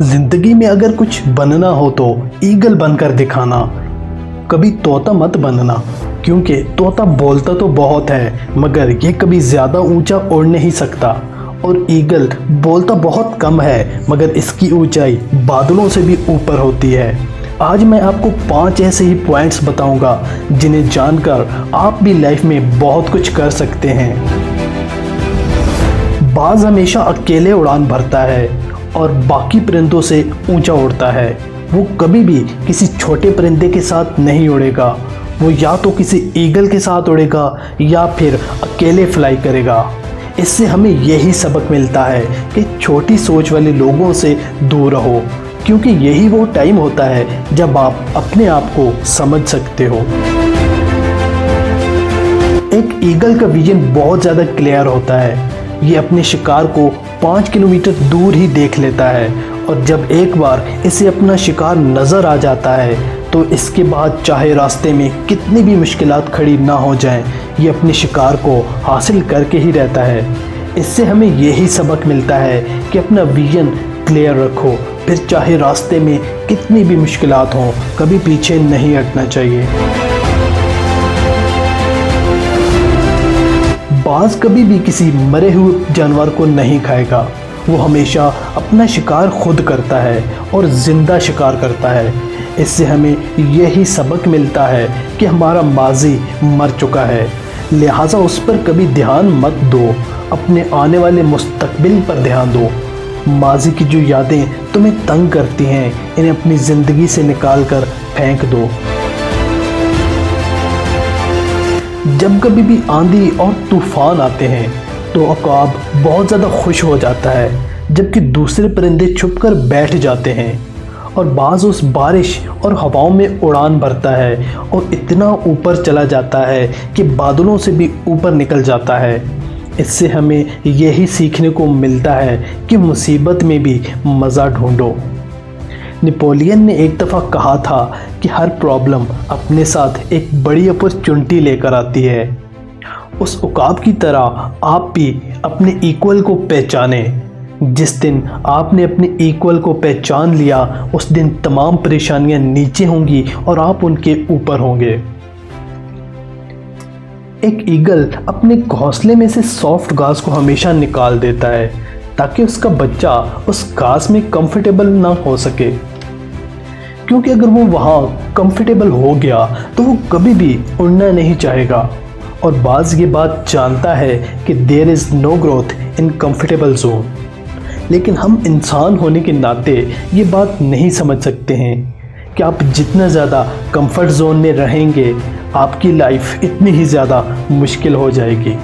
जिंदगी में अगर कुछ बनना हो तो ईगल बनकर दिखाना। कभी तोता मत बनना, क्योंकि तोता बोलता तो बहुत है मगर ये कभी ज़्यादा ऊंचा उड़ नहीं सकता। और ईगल बोलता बहुत कम है मगर इसकी ऊंचाई बादलों से भी ऊपर होती है। आज मैं आपको 5 ऐसे ही पॉइंट्स बताऊंगा जिन्हें जानकर आप भी लाइफ में बहुत कुछ कर सकते हैं। बाज हमेशा अकेले उड़ान भरता है और बाकी परिंदों से ऊंचा उड़ता है। वो कभी भी किसी छोटे परिंदे के साथ नहीं उड़ेगा। वो या तो किसी ईगल के साथ उड़ेगा या फिर अकेले फ्लाई करेगा। इससे हमें यही सबक मिलता है कि छोटी सोच वाले लोगों से दूर रहो, क्योंकि यही वो टाइम होता है जब आप अपने आप को समझ सकते हो। एक ईगल का विजन बहुत ज़्यादा क्लियर होता है। ये अपने शिकार को 5 किलोमीटर दूर ही देख लेता है और जब एक बार इसे अपना शिकार नज़र आ जाता है तो इसके बाद चाहे रास्ते में कितनी भी मुश्किलात खड़ी ना हो जाएं, ये अपने शिकार को हासिल करके ही रहता है। इससे हमें यही सबक मिलता है कि अपना विजन क्लियर रखो, फिर चाहे रास्ते में कितनी भी मुश्किलात हों, कभी पीछे नहीं हटना चाहिए। बाज कभी भी किसी मरे हुए जानवर को नहीं खाएगा। वो हमेशा अपना शिकार खुद करता है और ज़िंदा शिकार करता है। इससे हमें यही सबक मिलता है कि हमारा माजी मर चुका है, लिहाजा उस पर कभी ध्यान मत दो। अपने आने वाले मुस्तकबिल पर ध्यान दो। माजी की जो यादें तुम्हें तंग करती हैं, इन्हें अपनी ज़िंदगी से निकाल कर फेंक दो। जब कभी भी आंधी और तूफान आते हैं तो अकाब बहुत ज़्यादा खुश हो जाता है, जबकि दूसरे परिंदे छुपकर बैठ जाते हैं। और बाज उस बारिश और हवाओं में उड़ान भरता है और इतना ऊपर चला जाता है कि बादलों से भी ऊपर निकल जाता है। इससे हमें यही सीखने को मिलता है कि मुसीबत में भी मज़ा ढूंढो। नेपोलियन ने एक दफ़ा कहा था कि हर प्रॉब्लम अपने साथ एक बड़ी अपॉर्चुनिटी लेकर आती है। उस उकाब की तरह आप भी अपने इक्वल को पहचाने। जिस दिन आपने अपने इक्वल को पहचान लिया, उस दिन तमाम परेशानियां नीचे होंगी और आप उनके ऊपर होंगे। एक ईगल अपने घोंसले में से सॉफ्ट घास को हमेशा निकाल देता है ताकि उसका बच्चा उस घास में कंफर्टेबल ना हो सके, क्योंकि अगर वो वहाँ कंफर्टेबल हो गया तो वो कभी भी उड़ना नहीं चाहेगा। और बाज ये बात जानता है कि there is no growth in comfortable zone. लेकिन हम इंसान होने के नाते ये बात नहीं समझ सकते हैं कि आप जितना ज़्यादा कंफर्ट जोन में रहेंगे, आपकी लाइफ इतनी ही ज़्यादा मुश्किल हो जाएगी।